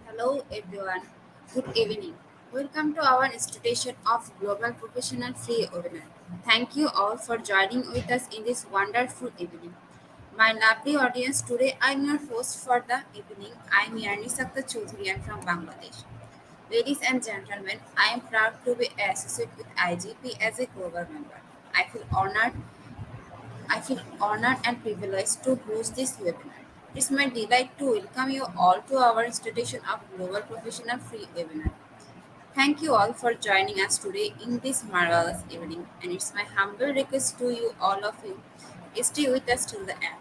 Hello everyone, good evening. Welcome to our institution of Global Professional Free Webinar. Thank you all for joining with us in this wonderful evening. My lovely audience, today I'm your host for the evening. I'm Yani Sakta Choudhury. I'm from Bangladesh. Ladies and gentlemen, I am proud to be associated with IGP as a global member. I feel honored I feel honored and privileged to host this webinar. It's my delight to welcome you all to our Institution of Global Professional Free webinar. Thank you all for joining us today in this marvelous evening, and it's my humble request to you, all of you, stay with us till the end.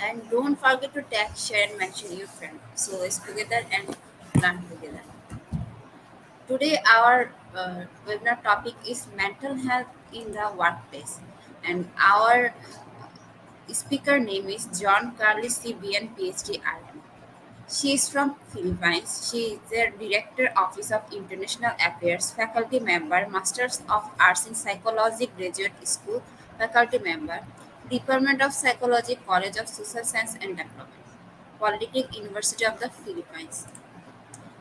And don't forget to tag, share, and mention your friend. So let's together and learn together. Today, our webinar topic is mental health in the workplace, and our speaker name is John Carlos CBN PhD RM. She is from Philippines. She is the Director Office of International Affairs, faculty member, Masters of Arts in Psychology Graduate School, faculty member, Department of Psychology, College of Social Science and Development, Polytechnic University of the Philippines.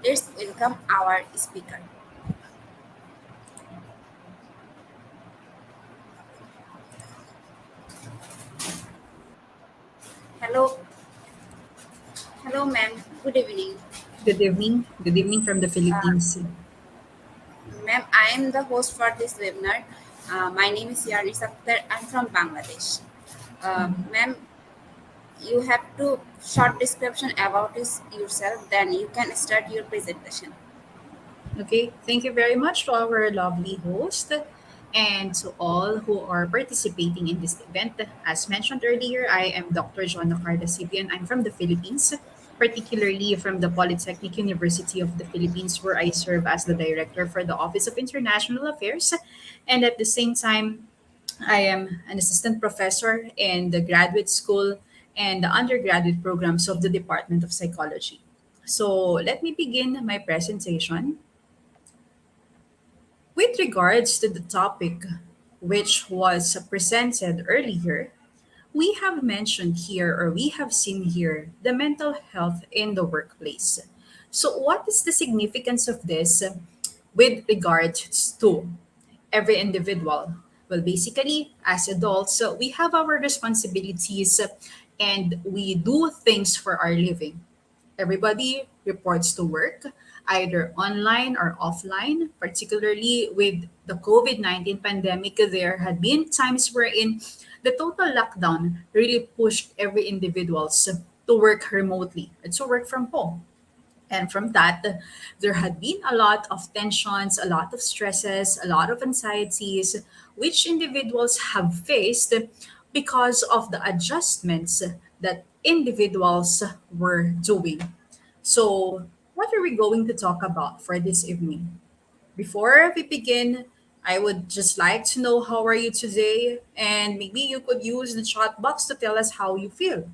Let's welcome our speaker. Hello, hello, ma'am. Good evening. Good evening. Good evening from the Uh, Philippines. Ma'am, I am the host for this webinar. My name is Yarni Sakhtar. I'm from Bangladesh. Mhm. Ma'am, you have to short description about yourself. Then you can start your presentation. Okay, thank you very much to our lovely host and to all who are participating in this event. As mentioned earlier, I am Dr. Joanna Carla Sibian. I'm from the Philippines, particularly from the Polytechnic University of the Philippines, where I serve as the Director for the Office of International Affairs. And at the same time, I am an assistant professor in the graduate school and the undergraduate programs of the Department of Psychology. So let me begin my presentation with regards to the topic which was presented earlier. We have mentioned here, or we have seen here, the mental health in the workplace. So, what is the significance of this with regards to every individual? Well, basically, as adults, we have our responsibilities and we do things for our living. Everybody reports to work either online or offline, particularly with the COVID 19 pandemic. There had been times wherein the total lockdown really pushed every individuals to work remotely and to work from home. And from that, there had been a lot of tensions, a lot of stresses, a lot of anxieties, which individuals have faced because of the adjustments that individuals were doing. So, what are we going to talk about for this evening? Before we begin, I would just like to know how are you today, and maybe you could use the chat box to tell us how you feel.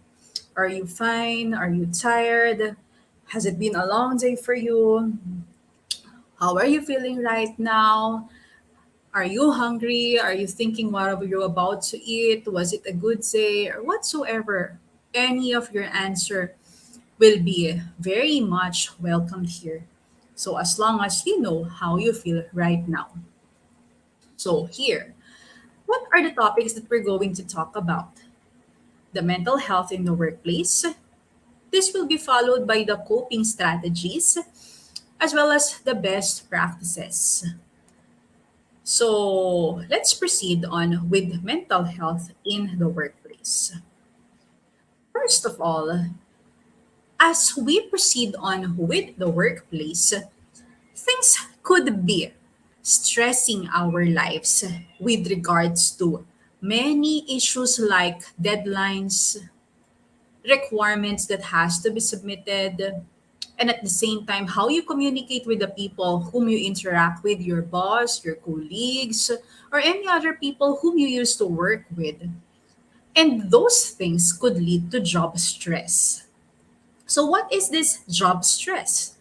Are you fine? Are you tired? Has it been a long day for you? How are you feeling right now? Are you hungry? Are you thinking what are you about to eat? Was it a good day or whatsoever? Any of your answer will be very much welcomed here. So as long as you know how you feel right now. So here, what are the topics that we're going to talk about? The mental health in the workplace. This will be followed by the coping strategies as well as the best practices. So let's proceed on with mental health in the workplace. First of all, as we proceed on with the workplace, things could be stressing our lives with regards to many issues like deadlines, requirements that has to be submitted, and at the same time how you communicate with the people whom you interact with, your boss, your colleagues, or any other people whom you used to work with. And those things could lead to job stress. So what is this job stress?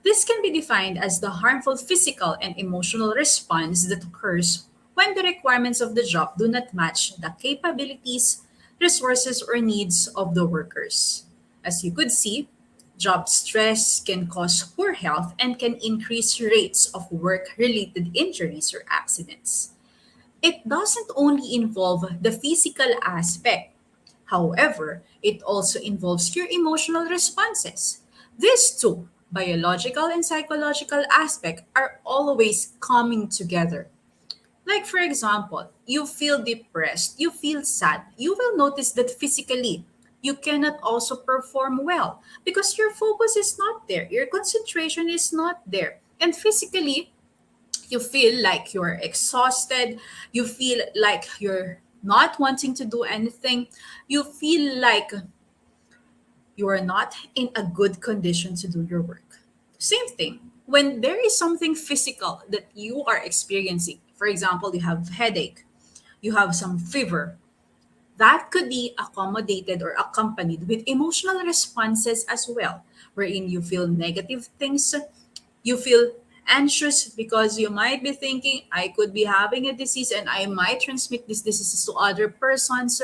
This can be defined as the harmful physical and emotional response that occurs when the requirements of the job do not match the capabilities, resources, or needs of the workers. As you could see, job stress can cause poor health and can increase rates of work related injuries or accidents. It doesn't only involve the physical aspect. However, it also involves your emotional responses. These two, biological and psychological aspect, are always coming together. Like for example, you feel depressed, you feel sad, you will notice that physically you cannot also perform well because your focus is not there, your concentration is not there. And physically, you feel like you're exhausted, you feel like you're not wanting to do anything, you feel like you are not in a good condition to do your work. Same thing when there is something physical that you are experiencing. For example, you have headache, you have some fever, that could be accommodated or accompanied with emotional responses as well, wherein you feel negative things, you feel anxious because you might be thinking, I could be having a disease and I might transmit this disease to other persons,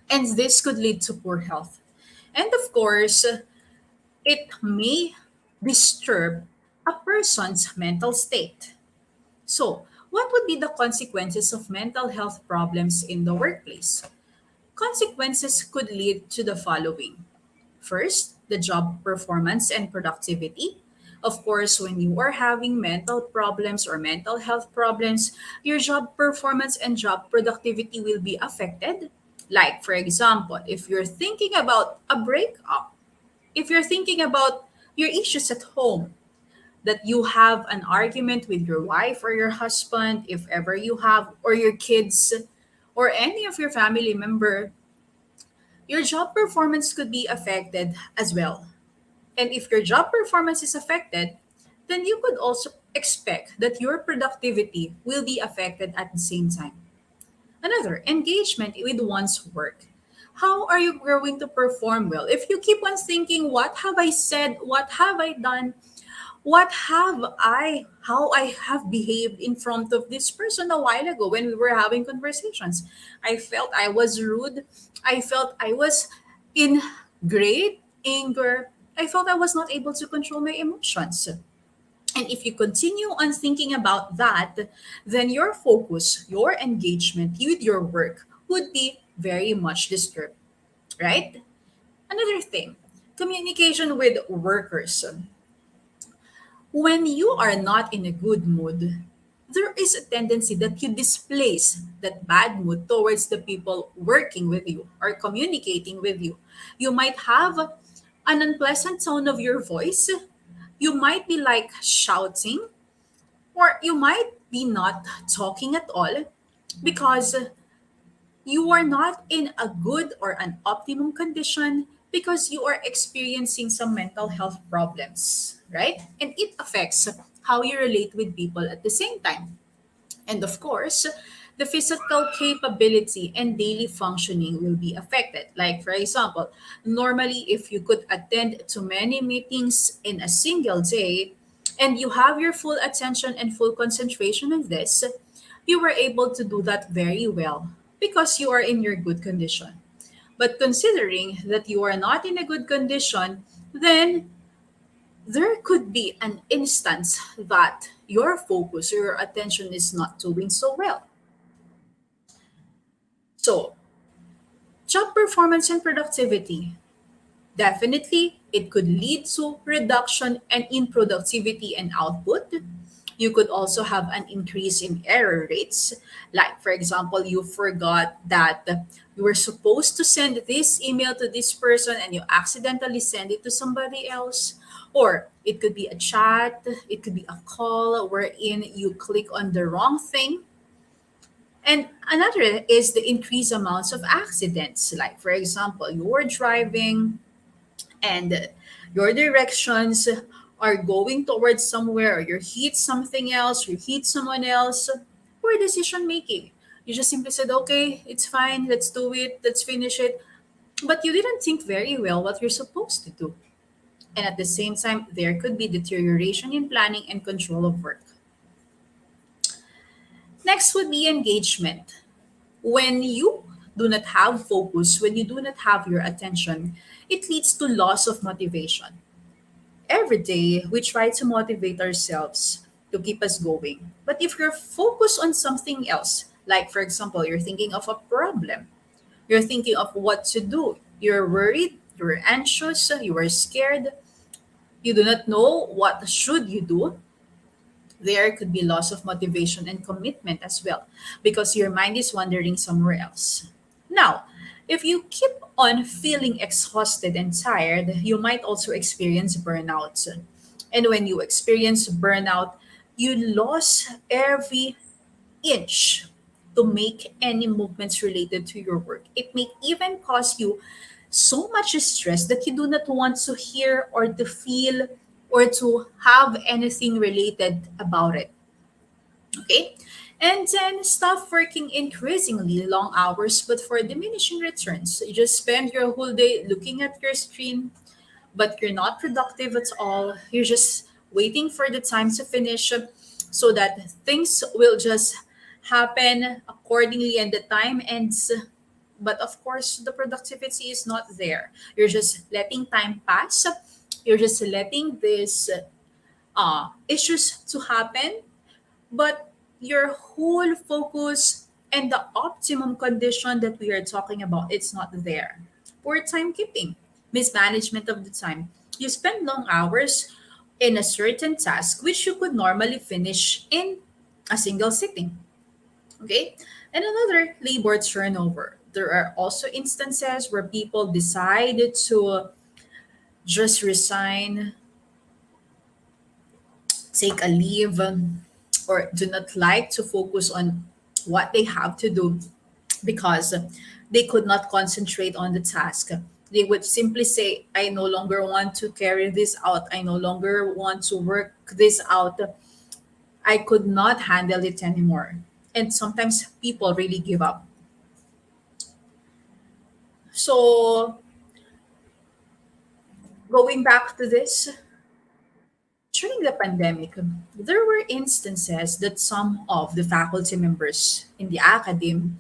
and this could lead to poor health. And of course, it may disturb a person's mental state. So, what would be the consequences of mental health problems in the workplace? Consequences could lead to the following. First, the job performance and productivity. Of course, when you are having mental problems or mental health problems, your job performance and job productivity will be affected. Like, for example, if you're thinking about a breakup, if you're thinking about your issues at home, that you have an argument with your wife or your husband, if ever you have, or your kids, or any of your family member, your job performance could be affected as well. And if your job performance is affected, then you could also expect that your productivity will be affected at the same time. Another, engagement with one's work. How are you going to perform well? If you keep on thinking, what have I said? What have I done? How I have behaved in front of this person a while ago when we were having conversations? I felt I was rude. I felt I was in great anger. I felt I was not able to control my emotions. And if you continue on thinking about that, then your focus, your engagement with your work would be very much disturbed, right? Another thing, communication with workers. When you are not in a good mood, there is a tendency that you displace that bad mood towards the people working with you or communicating with you. You might have an unpleasant tone of your voice. You might be like shouting, or you might be not talking at all because you are not in a good or an optimum condition because you are experiencing some mental health problems, right? And it affects how you relate with people at the same time. And of course, the physical capability and daily functioning will be affected. Like, for example, normally, if you could attend to many meetings in a single day and you have your full attention and full concentration on this, you were able to do that very well because you are in your good condition. But considering that you are not in a good condition, then there could be an instance that your focus or your attention is not doing so well. So, job performance and productivity. Definitely, it could lead to reduction and in productivity and output. You could also have an increase in error rates. Like, for example, you forgot that you were supposed to send this email to this person and you accidentally send it to somebody else. Or it could be a chat, it could be a call wherein you click on the wrong thing. And another is the increased amounts of accidents. Like, for example, you're driving and your directions are going towards somewhere, or you hit something else, you hit someone else. Poor decision making. You just simply said, okay, it's fine, let's do it, let's finish it. But you didn't think very well what you're supposed to do. And at the same time, there could be deterioration in planning and control of work. Next would be engagement. When you do not have focus, when you do not have your attention, it leads to loss of motivation. Every day, we try to motivate ourselves to keep us going. But if you're focused on something else, like for example, you're thinking of a problem, you're thinking of what to do, you're worried, you're anxious, you are scared, you do not know what should you do, there could be loss of motivation and commitment as well because your mind is wandering somewhere else. Now, if you keep on feeling exhausted and tired, you might also experience burnout. And when you experience burnout, you lose every inch to make any movements related to your work. It may even cause you so much stress that you do not want to hear or to feel or to have anything related about it. Okay? And then stop working increasingly long hours but for diminishing returns. You just spend your whole day looking at your screen, but you're not productive at all. You're just waiting for the time to finish so that things will just happen accordingly and the time ends. But of course, the productivity is not there. You're just letting time pass. You're just letting these issues to happen, but your whole focus and the optimum condition that we are talking about, it's not there. Poor timekeeping, mismanagement of the time. You spend long hours in a certain task which you could normally finish in a single sitting. Okay? And another, labor turnover. There are also instances where people decide to just resign, take a leave, or do not like to focus on what they have to do because they could not concentrate on the task. They would simply say, I no longer want to carry this out. I no longer want to work this out. I could not handle it anymore. And sometimes people really give up. So, going back to this, during the pandemic, there were instances that some of the faculty members in the academe,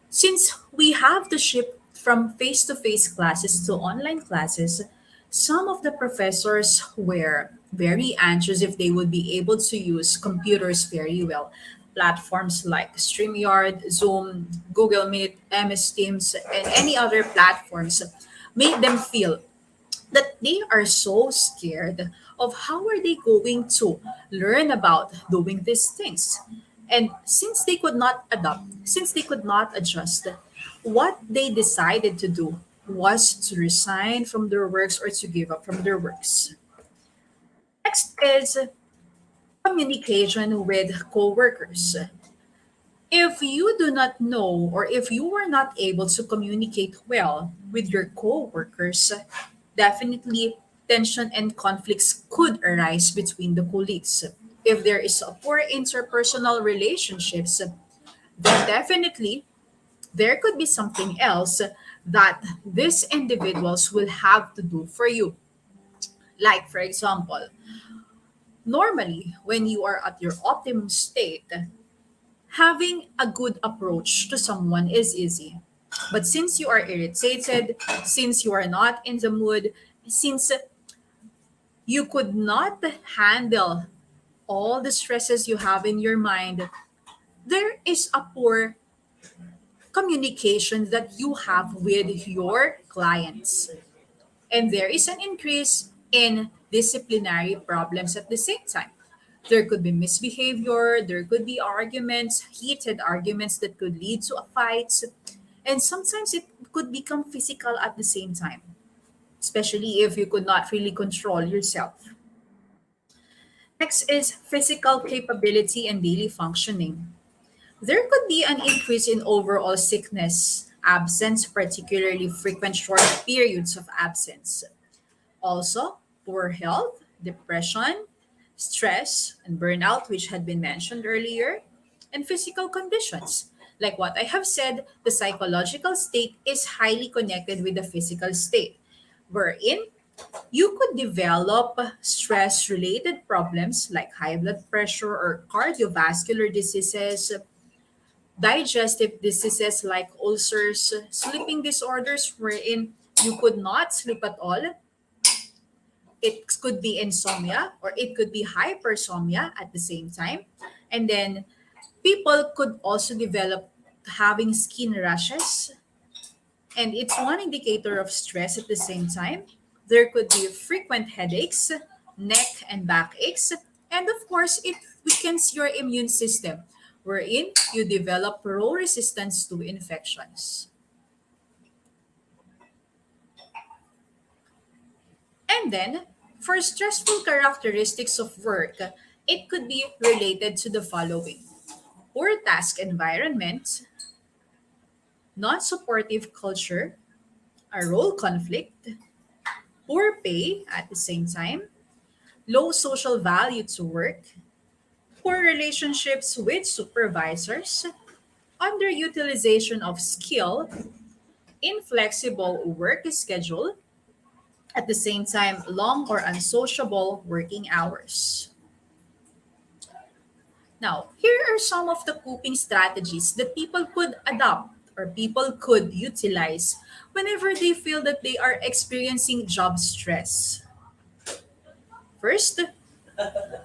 since we have to shift from face to face classes to online classes, some of the professors were very anxious if they would be able to use computers very well. Platforms like StreamYard, Zoom, Google Meet, MS Teams, and any other platforms made them feel that they are so scared of how are they going to learn about doing these things. And since they could not adapt, since they could not adjust, what they decided to do was to resign from their works or to give up from their works. Next is communication with coworkers. If you do not know or if you are not able to communicate well with your coworkers, definitely tension and conflicts could arise between the colleagues. If there is a poor interpersonal relationships, then definitely there could be something else that these individuals will have to do for you. Like, for example, normally when you are at your optimum state, having a good approach to someone is easy. But since you are irritated, since you are not in the mood, since you could not handle all the stresses you have in your mind, there is a poor communication that you have with your clients. And there is an increase in disciplinary problems at the same time. There could be misbehavior, there could be arguments, heated arguments that could lead to a fight, and sometimes it could become physical at the same time, especially if you could not really control yourself. Next is physical capability and daily functioning. There could be an increase in overall sickness, absence, particularly frequent short periods of absence. Also, poor health, depression, stress, and burnout, which had been mentioned earlier, and physical conditions. Like what I have said, the psychological state is highly connected with the physical state, wherein you could develop stress related problems like high blood pressure or cardiovascular diseases, digestive diseases like ulcers, sleeping disorders wherein you could not sleep at all. It could be insomnia or it could be hypersomnia at the same time. And then people could also develop having skin rashes, and it's one indicator of stress at the same time. There could be frequent headaches, neck and back aches, and of course, it weakens your immune system, wherein you develop pro resistance to infections. And then, for stressful characteristics of work, it could be related to the following: poor task environment, non supportive culture, a role conflict, poor pay at the same time, low social value to work, poor relationships with supervisors, underutilization of skill, inflexible work schedule, at the same time, long or unsociable working hours. Now, here are some of the coping strategies that people could adopt or people could utilize whenever they feel that they are experiencing job stress. First,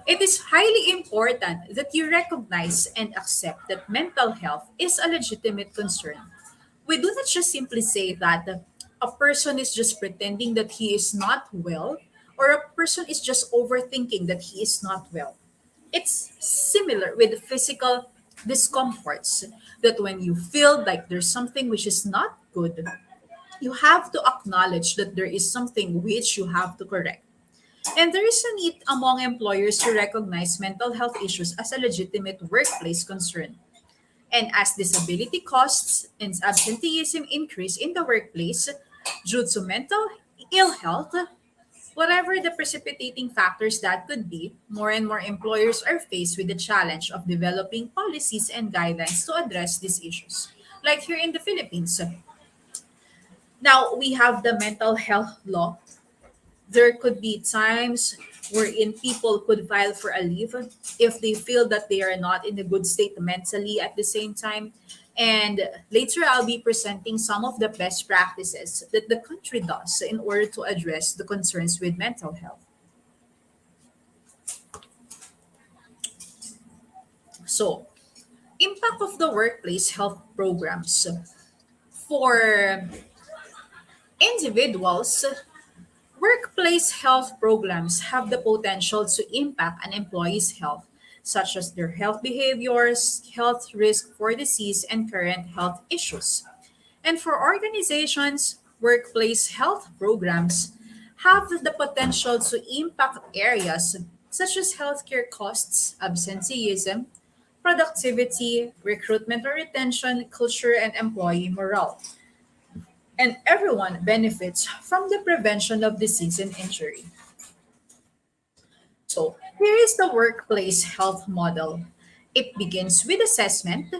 it is highly important that you recognize and accept that mental health is a legitimate concern. We do not just simply say that a person is just pretending that he is not well or a person is just overthinking that he is not well. It's similar with physical discomforts that when you feel like there's something which is not good, you have to acknowledge that there is something which you have to correct. And there is a need among employers to recognize mental health issues as a legitimate workplace concern. And as disability costs and absenteeism increase in the workplace due to mental ill health, whatever the precipitating factors that could be, more and more employers are faced with the challenge of developing policies and guidelines to address these issues. Like here in the Philippines, now we have the mental health law. There could be times wherein people could file for a leave if they feel that they are not in a good state mentally at the same time. And later, I'll be presenting some of the best practices that the country does in order to address the concerns with mental health. So, impact of the workplace health programs for individuals. Workplace health programs have the potential to impact an employee's health, such as their health behaviors, health risk for disease, and current health issues. And for organizations, workplace health programs have the potential to impact areas such as healthcare costs, absenteeism, productivity, recruitment or retention, culture, and employee morale. And everyone benefits from the prevention of disease and injury. So, Here is the workplace health model. It begins with assessment,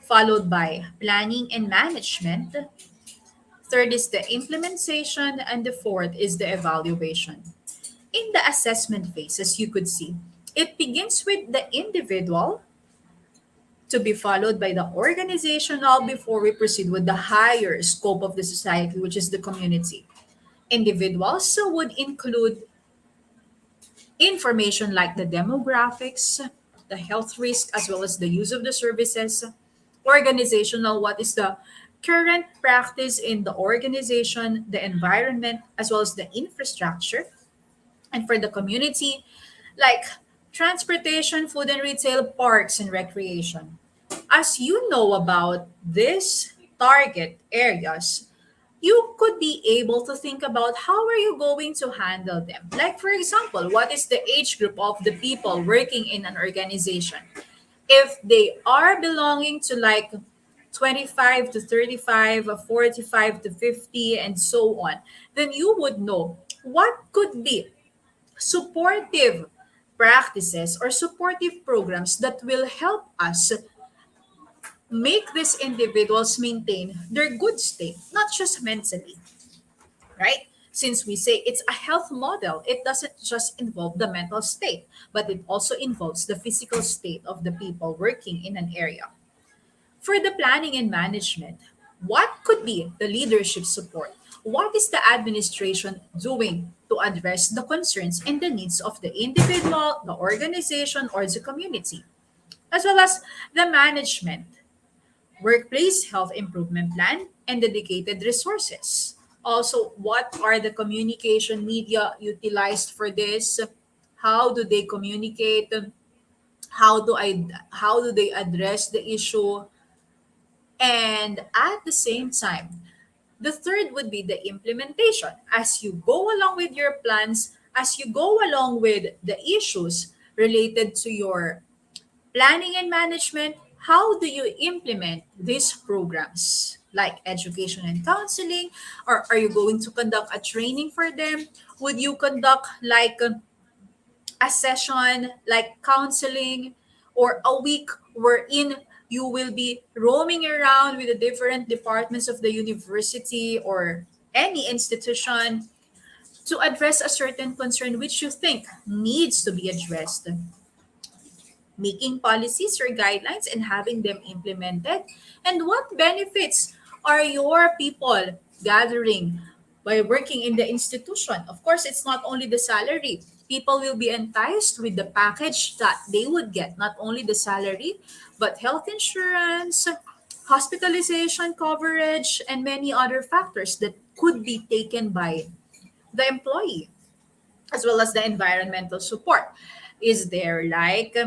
followed by planning and management. Third is the implementation, and the fourth is the evaluation. In the assessment phase, as you could see, it begins with the individual to be followed by the organizational before we proceed with the higher scope of the society, which is the community. Individuals would include information like the demographics, the health risk, as well as the use of the services. Organizational, what is the current practice in the organization, the environment, as well as the infrastructure. And for the community, like transportation, food and retail, parks and recreation. As you know about these target areas, you could be able to think about how are you going to handle them. Like for example, what is the age group of the people working in an organization? If they are belonging to like 25 to 35, 45 to 50, and so on, then you would know what could be supportive practices or supportive programs that will help us make these individuals maintain their good state, not just mentally, right? Since we say it's a health model, it doesn't just involve the mental state, but it also involves the physical state of the people working in an area. For the planning and management, what could be the leadership support? What is the administration doing to address the concerns and the needs of the individual, the organization, or the community? As well as the management, workplace health improvement plan, and dedicated resources. Also, what are the communication media utilized for this? How do they communicate? How do they address the issue? And at the same time, the third would be the implementation. As you go along with your plans, as you go along with the issues related to your planning and management, how do you implement these programs like education and counseling? Or are you going to conduct a training for them? Would you conduct like a session like counseling or a week wherein you will be roaming around with the different departments of the university or any institution to address a certain concern which you think needs to be addressed, making policies or guidelines and having them implemented? And what benefits are your people gathering by working in the institution? Of course, it's not only the salary. People will be enticed with the package that they would get, not only the salary, but health insurance, hospitalization coverage, and many other factors that could be taken by the employee, as well as the environmental support. Is there like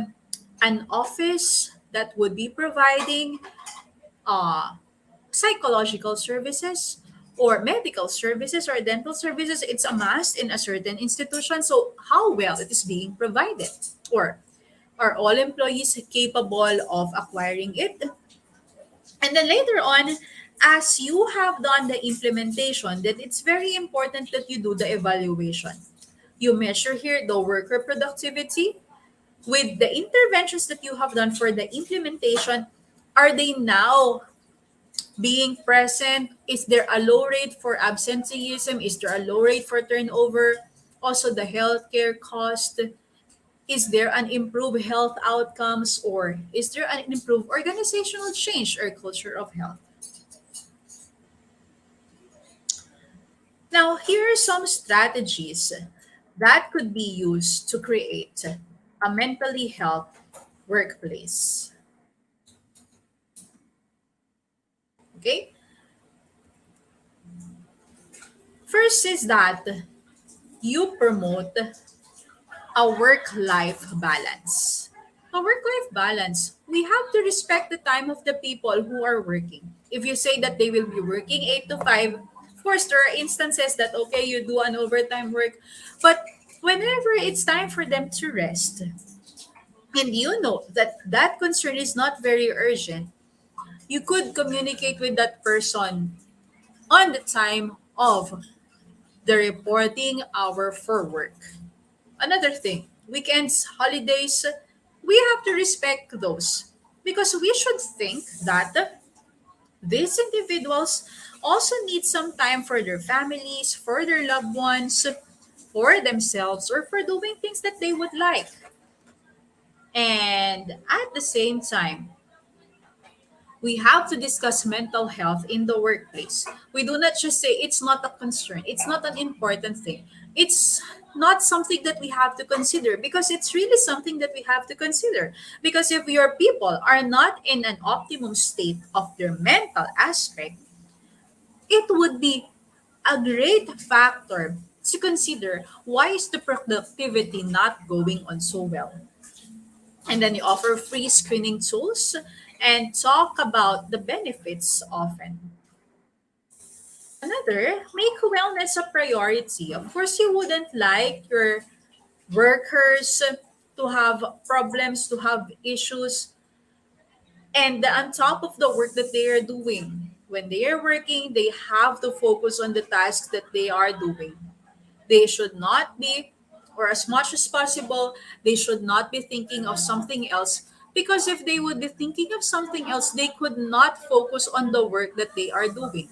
an office that would be providing uh, psychological services or medical services or dental services? It's a must in a certain institution. So, how well it is being provided? Or are all employees capable of acquiring it? And then later on, as you have done the implementation, then it's very important that you do the evaluation. You measure here the worker productivity with the interventions that you have done for the implementation. Are they now being present? Is there a low rate for absenteeism? Is there a low rate for turnover? Also, the healthcare cost. Is there an improved health outcomes, or is there an improved organizational change or culture of health? Now, here are some strategies that could be used to create a mentally health workplace. Okay? First is that you promote a work life balance. A work life balance, we have to respect the time of the people who are working. If you say that they will be working 8 to 5, of course, there are instances that, okay, you do an overtime work, but whenever it's time for them to rest, and you know that that concern is not very urgent, you could communicate with that person on the time of the reporting hour for work. Another thing, weekends, holidays, we have to respect those because we should think that these individuals also need some time for their families, for their loved ones, for themselves, or for doing things that they would like. And at the same time, we have to discuss mental health in the workplace. We do not just say it's not a concern, it's not an important thing. It's not something that we have to consider because it's really something that we have to consider. Because if your people are not in an optimum state of their mental aspect, it would be a great factor to consider why is the productivity not going on so well. And then you offer free screening tools and talk about the benefits often. Another, make wellness a priority. Of course, you wouldn't like your workers to have problems, to have issues, and on top of the work that they are doing. When they are working, they have to focus on the tasks that they are doing. They should not be, or as much as possible, they should not be thinking of something else. Because if they would be thinking of something else, they could not focus on the work that they are doing.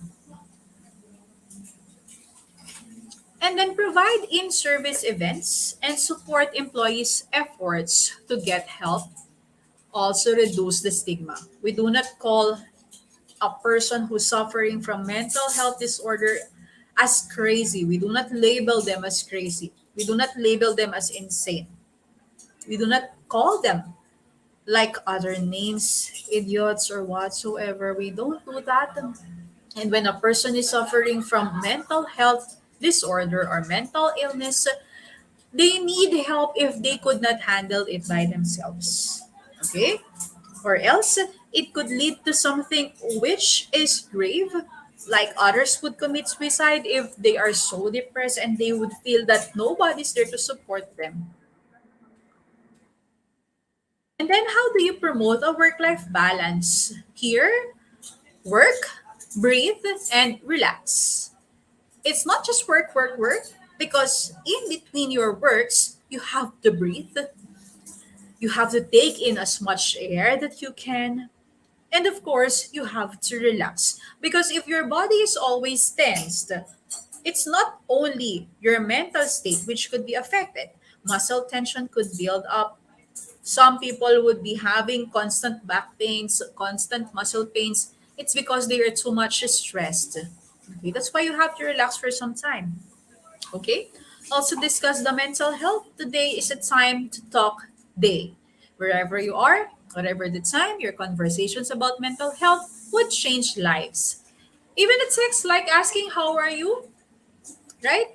And then provide in service events and support employees' efforts to get help. Also, reduce the stigma. We do not call a person who's suffering from mental health disorder as crazy. We do not label them as crazy. We do not label them as insane. We do not call them like other names, idiots or whatsoever. We don't do that. And when a person is suffering from mental health disorder or mental illness, they need help if they could not handle it by themselves. Okay? Or else it could lead to something which is grave, like others would commit suicide if they are so depressed and they would feel that nobody's there to support them. And then how do you promote a work-life balance? Here, work, breathe, and relax. It's not just work, work, work, because in between your works, you have to breathe. You have to take in as much air that you can. And of course, you have to relax. Because if your body is always tensed, it's not only your mental state which could be affected. Muscle tension could build up. Some people would be having constant back pains, constant muscle pains. It's because they are too much stressed. Okay, that's why you have to relax for some time. Okay? Also discuss the mental health. Today is a time to talk day. Wherever you are, whatever the time, your conversations about mental health would change lives. Even a text like asking, how are you? Right?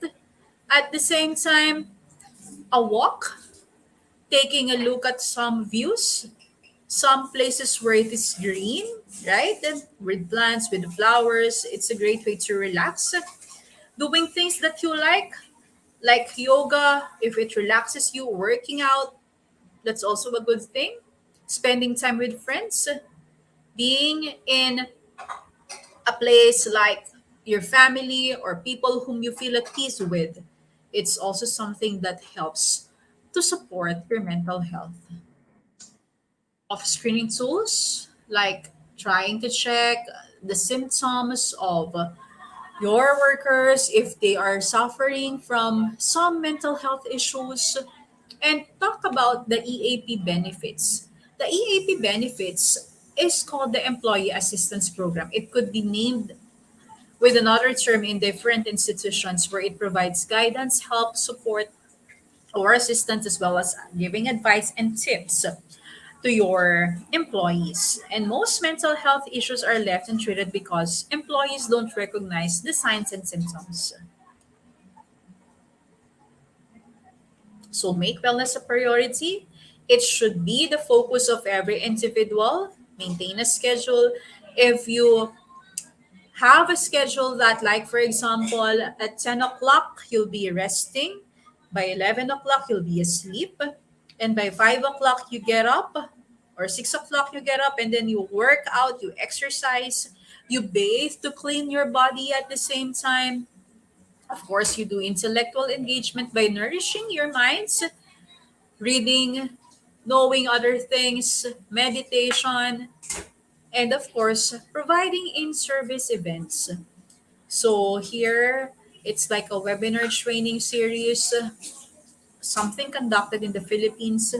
At the same time, a walk, taking a look at some views, some places where it is green, right? And with plants, with flowers, it's a great way to relax. Doing things that you like yoga, if it relaxes you, working out, that's also a good thing. Spending time with friends, being in a place like your family or people whom you feel at peace with, it's also something that helps to support your mental health. Of screening tools like trying to check the symptoms of your workers if they are suffering from some mental health issues, and talk about the EAP benefits. The EAP benefits is called the Employee Assistance Program. It could be named with another term in different institutions where it provides guidance, help, support, or assistance as well as giving advice and tips to your employees. And most mental health issues are left untreated because employees don't recognize the signs and symptoms. So make wellness a priority. It should be the focus of every individual. Maintain a schedule. If you have a schedule that, like, for example, at 10 o'clock, you'll be resting. By 11 o'clock, you'll be asleep. And by 5 o'clock, you get up. Or 6 o'clock, you get up and then you work out, you exercise, you bathe to clean your body at the same time. Of course, you do intellectual engagement by nourishing your minds. reading, knowing other things, meditation, and of course, providing in service events. So here, it's like a webinar training series, something conducted in the Philippines,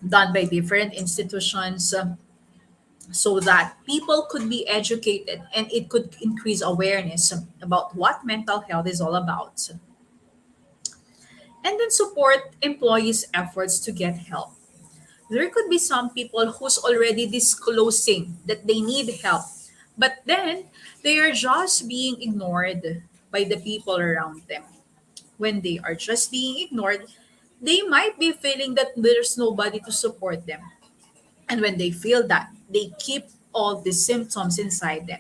done by different institutions, so that people could be educated and it could increase awareness about what mental health is all about. And then support employees' efforts to get help. There could be some people who's already disclosing that they need help, but then they are just being ignored by the people around them. When they are just being ignored, they might be feeling that there's nobody to support them. And when they feel that, they keep all these symptoms inside them.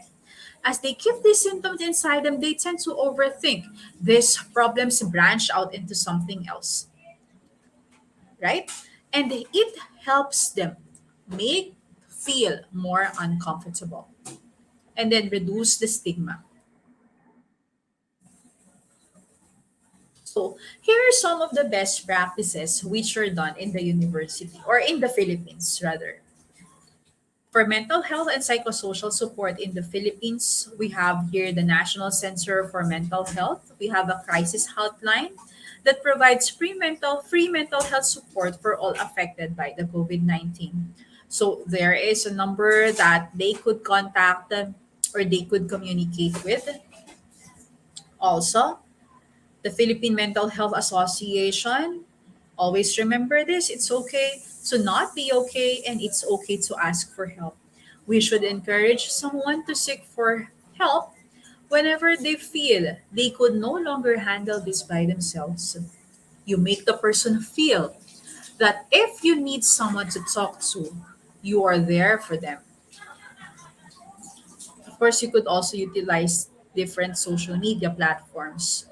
As they keep these symptoms inside them, they tend to overthink. These problems branch out into something else, right? And it helps them make feel more uncomfortable and then reduce the stigma. So here are some of the best practices which are done in the university or in the Philippines rather. For mental health and psychosocial support in the Philippines, we have here the National Center for Mental Health. We have a crisis hotline that provides free mental health support for all affected by the COVID-19. So there is a number that they could contact or they could communicate with. Also, the Philippine Mental Health Association. Always remember this, it's okay to not be okay and it's okay to ask for help. We should encourage someone to seek for help whenever they feel they could no longer handle this by themselves. You make the person feel that if you need someone to talk to, you are there for them. Of course, you could also utilize different social media platforms.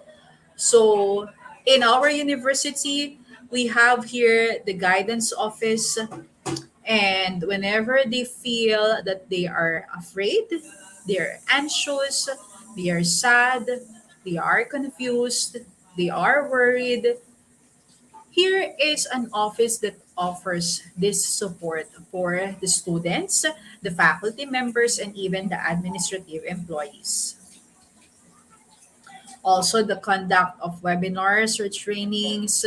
So, in our university, we have here the guidance office, and whenever they feel that they are afraid, they're anxious, they are sad, they are confused, they are worried, here is an office that offers this support for the students, the faculty members, and even the administrative employees. Also, the conduct of webinars or trainings,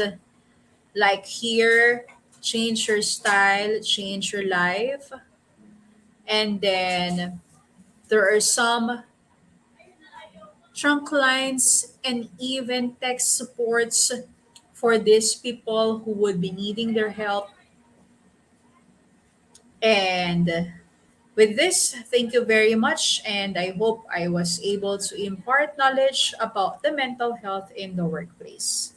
like here, change your style, change your life. And then there are some trunk lines and even text supports for these people who would be needing their help. And with this, thank you very much. And I hope I was able to impart knowledge about the mental health in the workplace.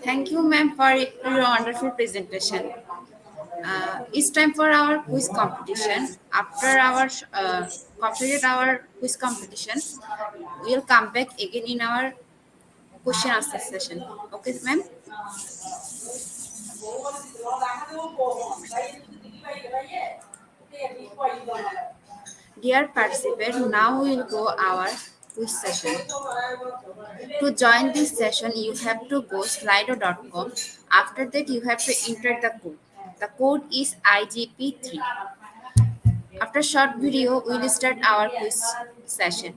Thank you, ma'am, for your wonderful presentation. It's time for our quiz competition. After our completed our quiz competition, we'll come back again in our question answer session. Okay, ma'am. Dear participant, now we'll go our quiz session. To join this session, you have to go slido.com. After that, you have to enter the code. The code is IGP3. After short video, we'll start our quiz session.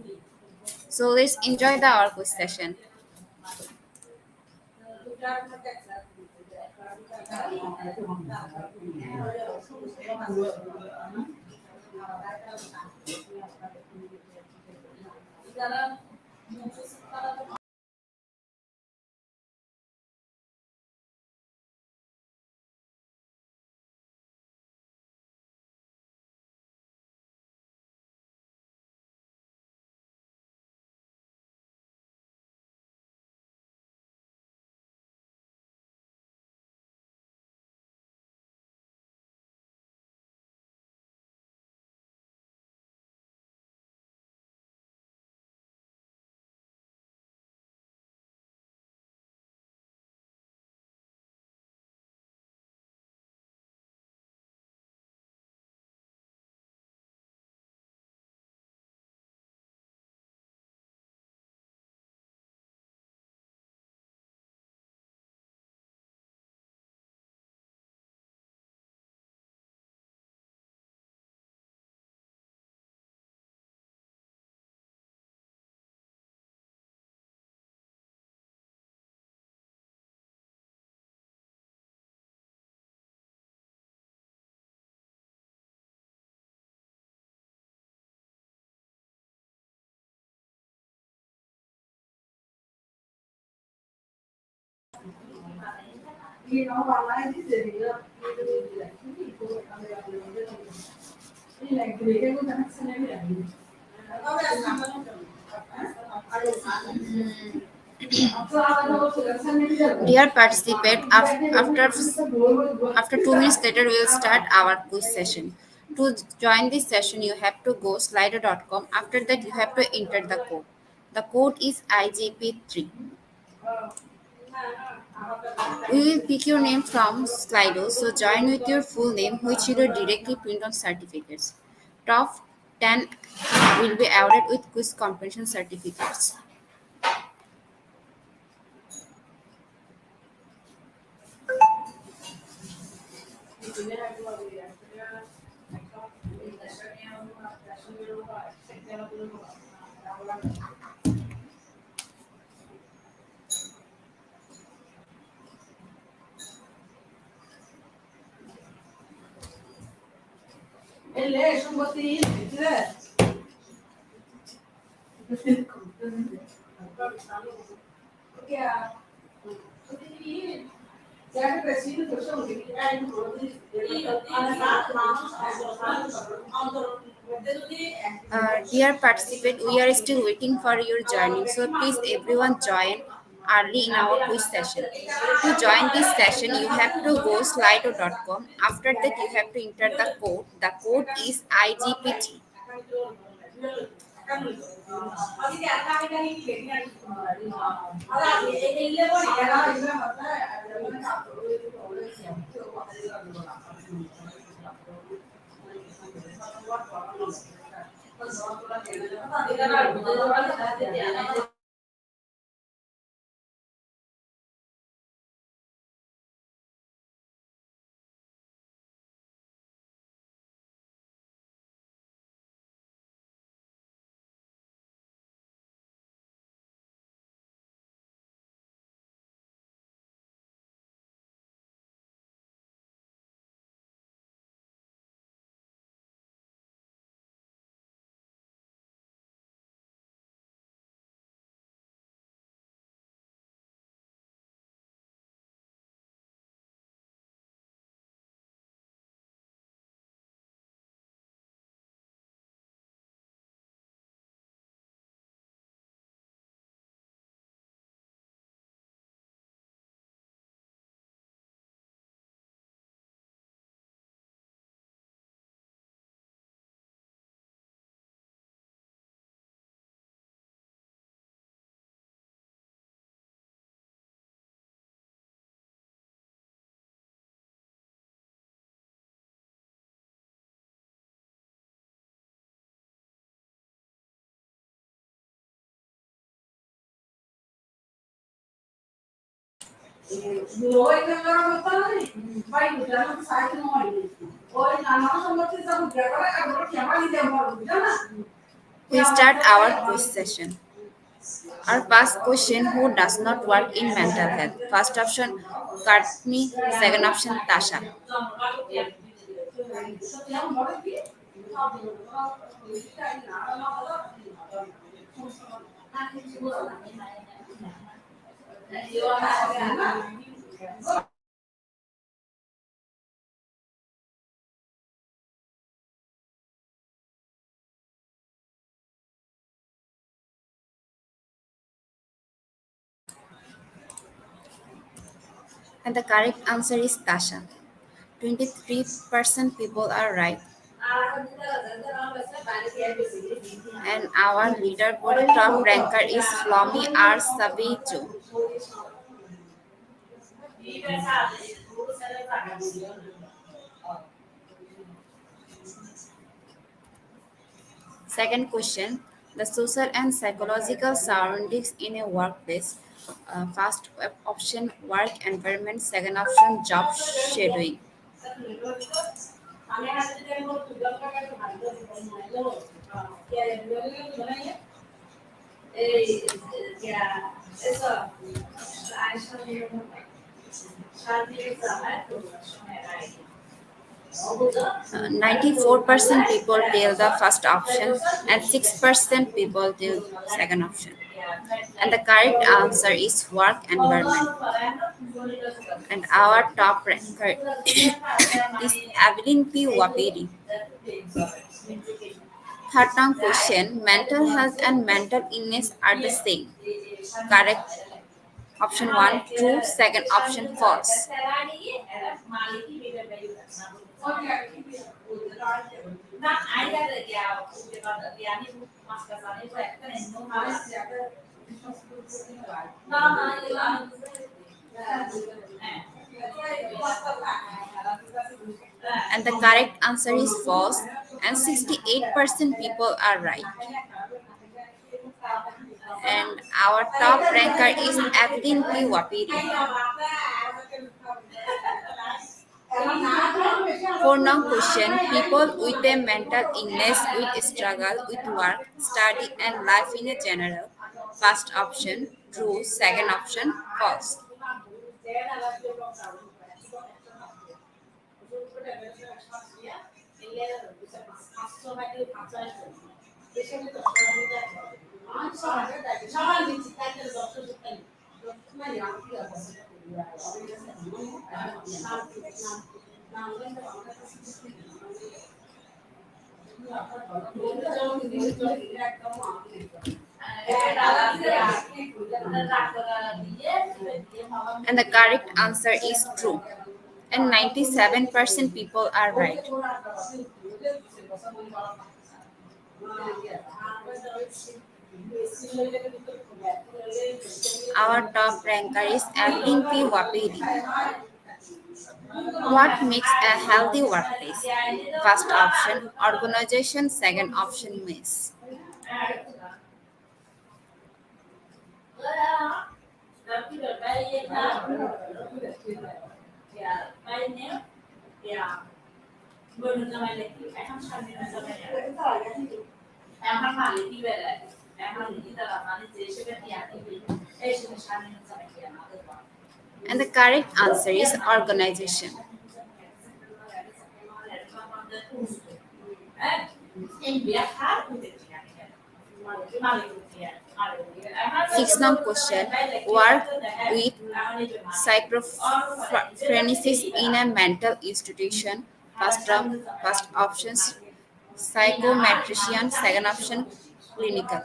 So let's enjoy our quiz session. Dear participant, after 2 minutes later, we will start our quiz session. To join this session, you have to go slido.com. After that, you have to enter the code. The code is IGP3. We will pick your name from Slido, so join with your full name, which you will directly print on certificates. Top 10 will be awarded with quiz comprehension certificates. Dear participant, we are still waiting for your joining, so please everyone join early in our quiz session. To join this session, you have to go slido.com. After that, you have to enter the code. The code is IGPT. We start our quiz session. Our first question: who does not work in mental health? First option, Courtney. Second option, Tasha. And the correct answer is Tasha. 23% people are right. And our leaderboard top ranker is Flomi R. Sabijo. Second question: the social and psychological surroundings in a workplace. First option, work environment. Second option, job shadowing. Uh, 94% people tell the first option and 6% people tell second option. And the correct answer is work environment. And our top ranker is Evelyn P. Wapiri. Third round question: mental health and mental illness are the same. Correct option 1 true, second option false. And the correct answer is false, and 68% people are right. And our top ranker is Evelyn P. Wapiri. For now question, people with a mental illness will struggle with work, study and life in a general. First option, true. Second option, false. And the correct answer is true. And 97% people are right. Our top ranker is Evelyn P. Wapiri. What makes a healthy workplace? First option, organization. Second option, mess. And the correct answer is organization. Sixth number question: work with schizophrenic in a mental institution. First options psychometrician. Second option clinical.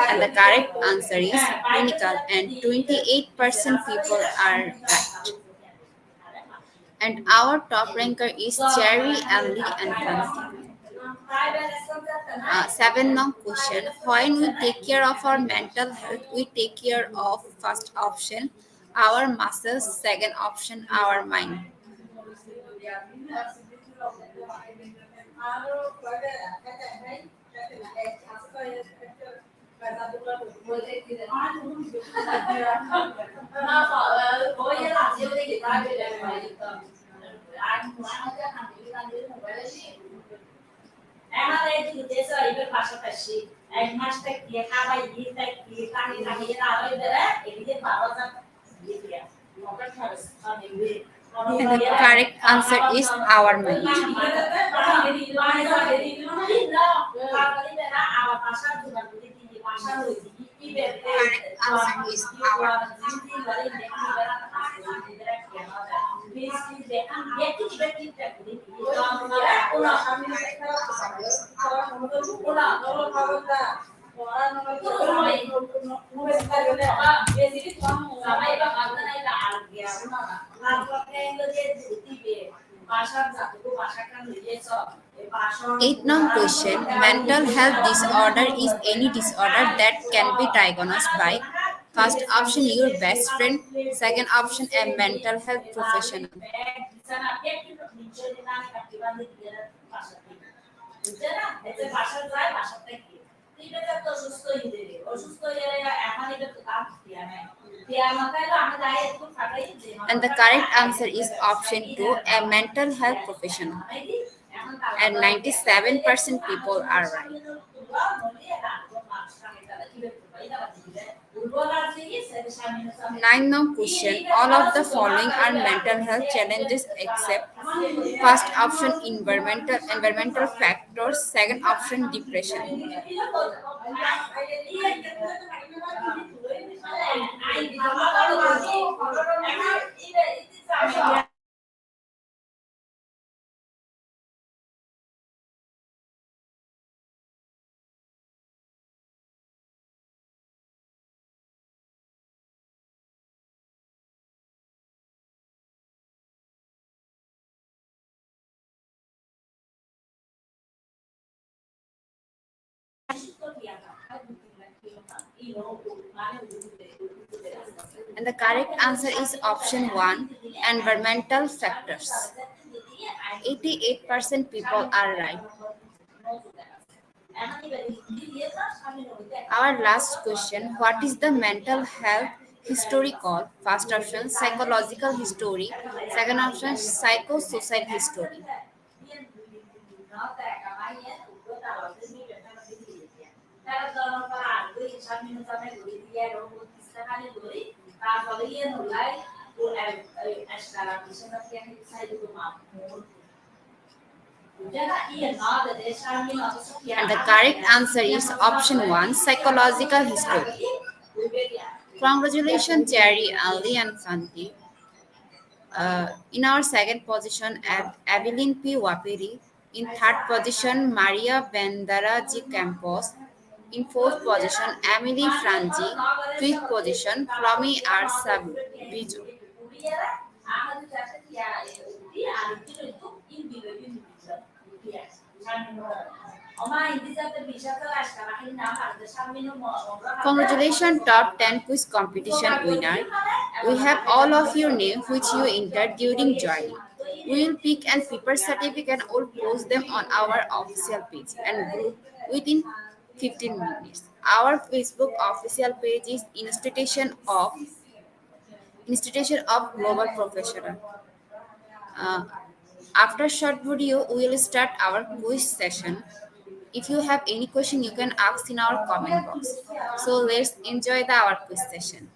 And the correct answer is clinical, and 28% people are right. And our top ranker is Cherry and Lee and Conti. Seven long question: when we take care of our mental health, we take care of first option our muscles, second option our mind. And the correct answer is our mind. Correct answer is our eighth known question: mental health disorder is any disorder that can be diagnosed by first option your best friend, second option a mental health professional. And the correct answer is option 2 a mental health professional. And 97% people are right. Nine now question. All of the following are mental health challenges except first option environmental factors, second option depression. And the correct answer is option 1 environmental factors. 88% people are right. Our last question. What is the mental health history called? First option psychological history, second option psychosocial history. And the correct answer is option 1 psychological history. Congratulations, Jerry, Ali, and Santi. In our second position, Evelyn P. Wapiri. In third position, Maria Bandaraji Campos. In fourth position, Emily Frangi. Fifth position, Flomi R. Biju. Congratulations, top 10 quiz competition winner. We have all of your names which you entered during joining. We will pick and prepare certificate and will post them on our official page and group within 15 minutes. Our Facebook official page is Institution of Global Professional. Uh, After short video, we will start our quiz session. If you have any question, you can ask in our comment box. So let's enjoy our quiz session.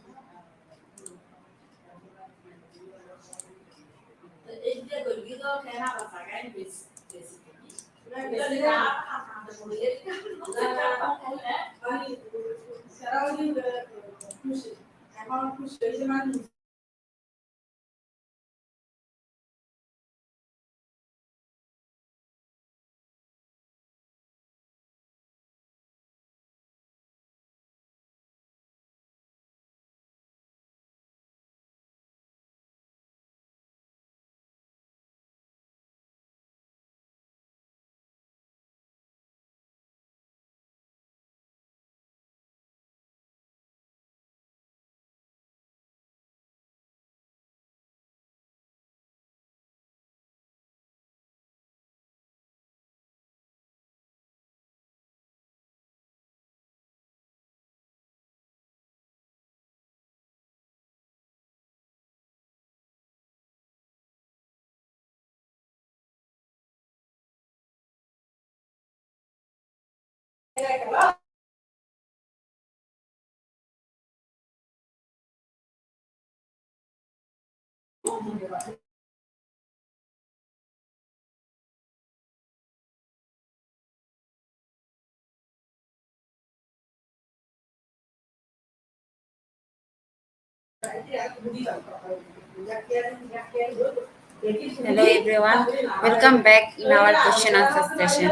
Hello everyone, welcome back in our question answer session.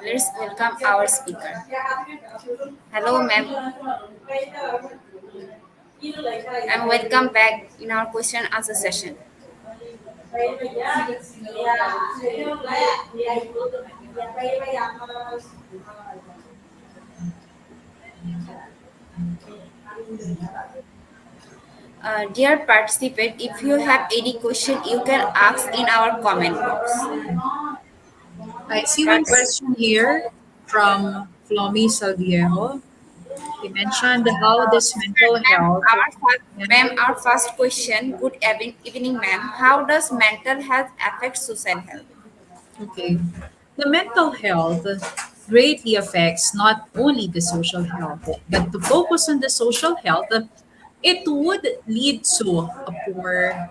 Let's welcome our speaker. Hello ma'am, and welcome back in our question answer session. Dear participant, if you have any question, you can ask in our comment box. I see one Partic- question here from Flomi Salviejo. He mentioned how this mental health. Yeah. Ma'am, our first question. Good evening, ma'am. How does mental health affect social health? Okay. The mental health greatly affects not only the social health, but to focus on the social health, it would lead to a poor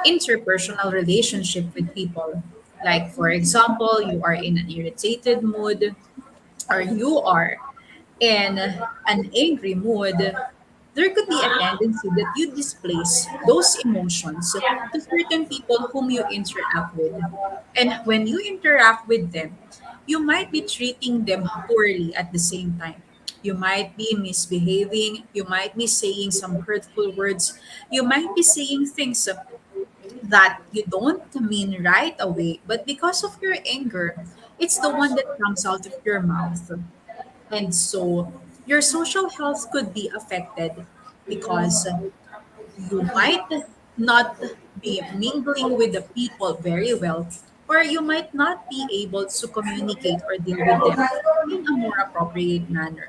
interpersonal relationship with people. Like, for example, you are in an irritated mood, or you are in an angry mood, there could be a tendency that you displace those emotions to certain people whom you interact with. And when you interact with them, you might be treating them poorly at the same time. You might be misbehaving, you might be saying some hurtful words, you might be saying things that you don't mean right away, but because of your anger, it's the one that comes out of your mouth. And so your social health could be affected because you might not be mingling with the people very well, or you might not be able to communicate or deal with them in a more appropriate manner.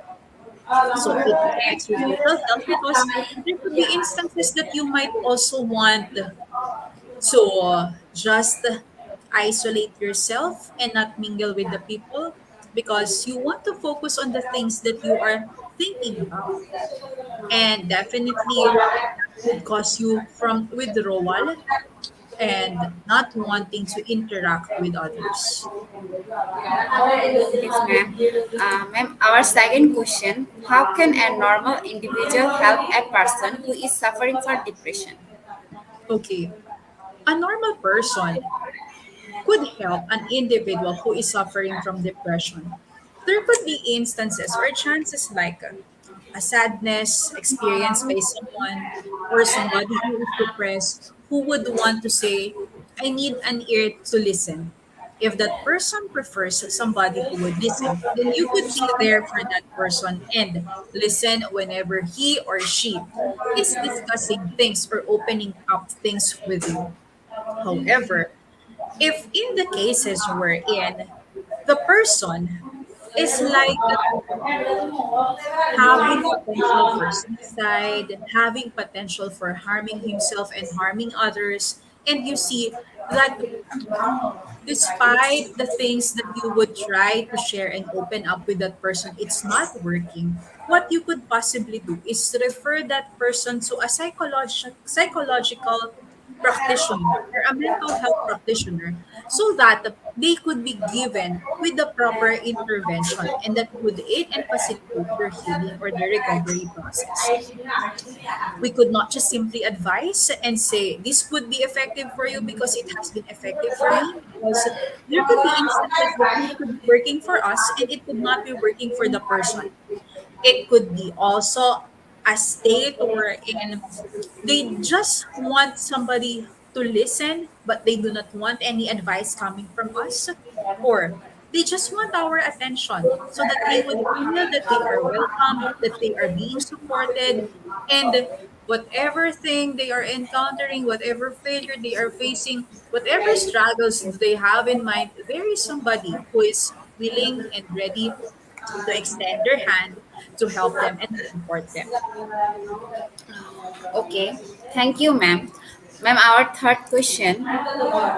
So it affects your social health because there could be instances that you might also want to just isolate yourself and not mingle with the people because you want to focus on the things that you are thinking about. And definitely that could cause you from withdrawal and not wanting to interact with others. Yes, ma'am. Ma'am, our second question: how can a normal individual help a person who is suffering for depression? Okay, a normal person could help an individual who is suffering from depression. There could be instances or chances like a sadness experienced by someone or somebody who is depressed who would want to say, I need an ear to listen. If that person prefers somebody who would listen, then you could be there for that person and listen whenever he or she is discussing things or opening up things with you. However, if in the cases wherein the person is like having potential for suicide, having potential for harming himself and harming others, and you see that despite the things that you would try to share and open up with that person, it's not working. What you could possibly do is refer that person to a psychological practitioner or a mental health practitioner so that they could be given with the proper intervention and that would aid and facilitate your healing or the recovery process. We could not just simply advise and say this would be effective for you because it has been effective for me, because there could be instances that it could be working for us and it could not be working for the person. It could be also a state wherein they just want somebody to listen, but they do not want any advice coming from us, or they just want our attention so that they would feel that they are welcome, that they are being supported, and whatever thing they are encountering, whatever failure they are facing, whatever struggles they have in mind, there is somebody who is willing and ready to extend their hand to help them and to support them. Okay, thank you, ma'am. Ma'am, our third question.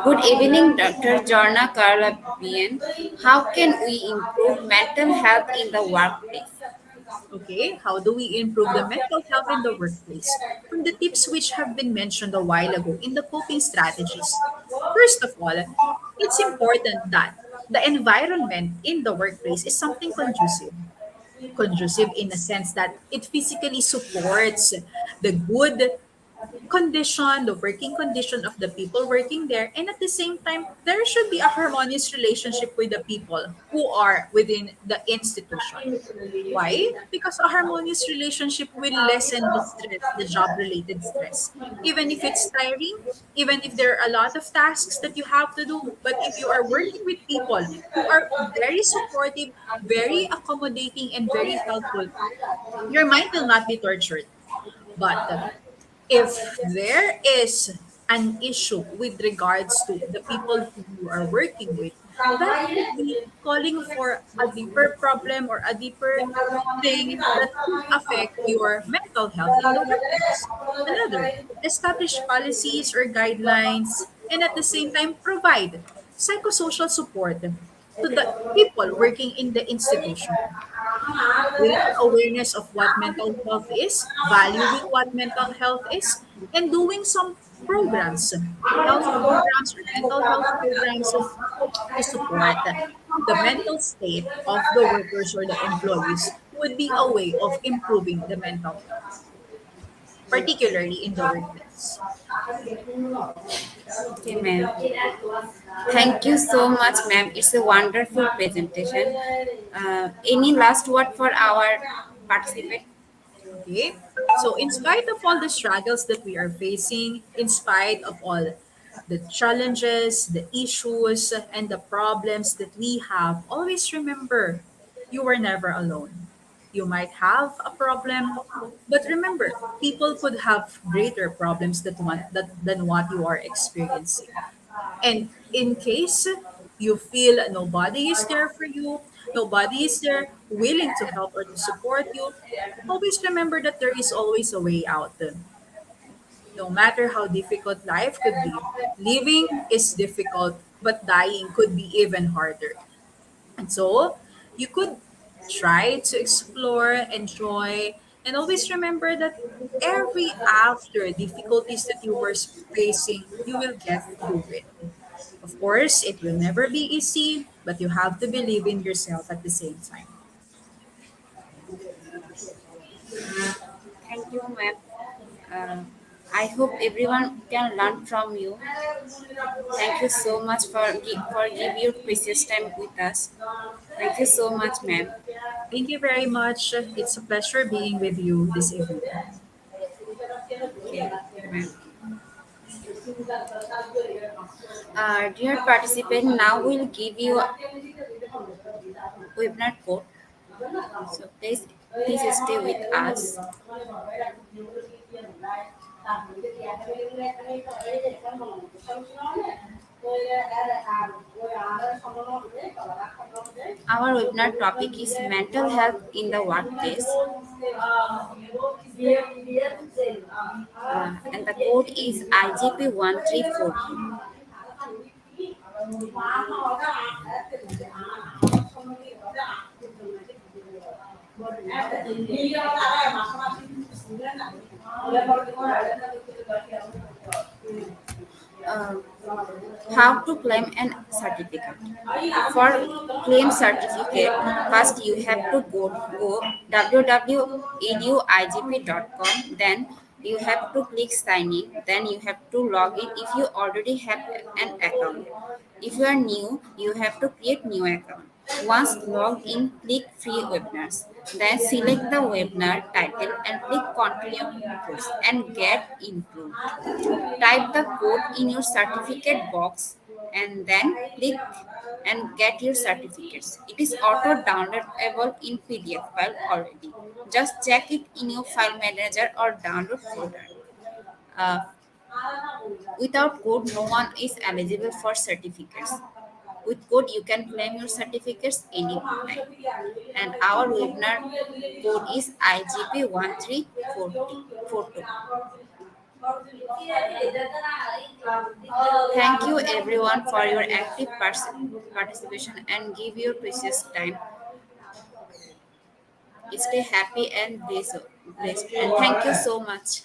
Good evening, Dr. Jorna Karlabian. How can we improve mental health in the workplace? Okay, how do we improve the mental health in the workplace? From the tips which have been mentioned a while ago in the coping strategies. First of all, it's important that the environment in the workplace is something conducive. Conducive in a sense that it physically supports the good condition, the working condition of the people working there, and at the same time, there should be a harmonious relationship with the people who are within the institution. Why? Because a harmonious relationship will lessen the stress, the job related stress. Even if it's tiring, even if there are a lot of tasks that you have to do, but if you are working with people who are very supportive, very accommodating, and very helpful, your mind will not be tortured. But if there is an issue with regards to the people who you are working with, that could be calling for a deeper problem or a deeper thing that could affect your mental health in the workplace. Another, establish policies or guidelines and at the same time provide psychosocial support. to the people working in the institution. Raising awareness of what mental health is, valuing what mental health is, and doing some programs, health programs or mental health programs to support the mental state of the workers or the employees would be a way of improving the mental health, particularly in the workplace. Okay, ma'am. Thank you so much, ma'am. It's a wonderful presentation. Any last word for our participant? Okay. So, in spite of all the struggles that we are facing, in spite of all the challenges, the issues, and the problems that we have, always remember you are never alone. You might have a problem, but remember, people could have greater problems than what you are experiencing. And in case you feel nobody is there for you, nobody is there willing to help or to support you, always remember that there is always a way out. No matter how difficult life could be, living is difficult, but dying could be even harder. And so you could try to explore, enjoy, and always remember that every after difficulties that you were facing, you will get through it. Of course, it will never be easy, but you have to believe in yourself at the same time. Thank you, ma'am. Uh, I hope everyone can learn from you. Thank you so much for give your precious time with us. Thank you so much, ma'am. Thank you very much. It's a pleasure being with you this evening. Okay, ma'am. Dear participant, now we'll give you a webinar code. So please stay with us. Our webinar topic is mental health in the workplace, and the code is IGP134. Uh, how to claim an certificate. For claim certificate, first you have to go www.eduigp.com, then you have to click sign in, then you have to log in if you already have an account. If you are new, you have to create new account. Once logged in, click free webinars. Then select the webinar title and click continue course and get improved. Type the code in your certificate box and then click and get your certificates. It is auto downloadable in PDF file already. Just check it in your file manager or download folder. Uh, Without code, no one is eligible for certificates. With code, you can claim your certificates anytime. And our webinar code is IGP1342. Thank you everyone for your active participation and give your precious time. Stay happy and blessed. And thank you so much.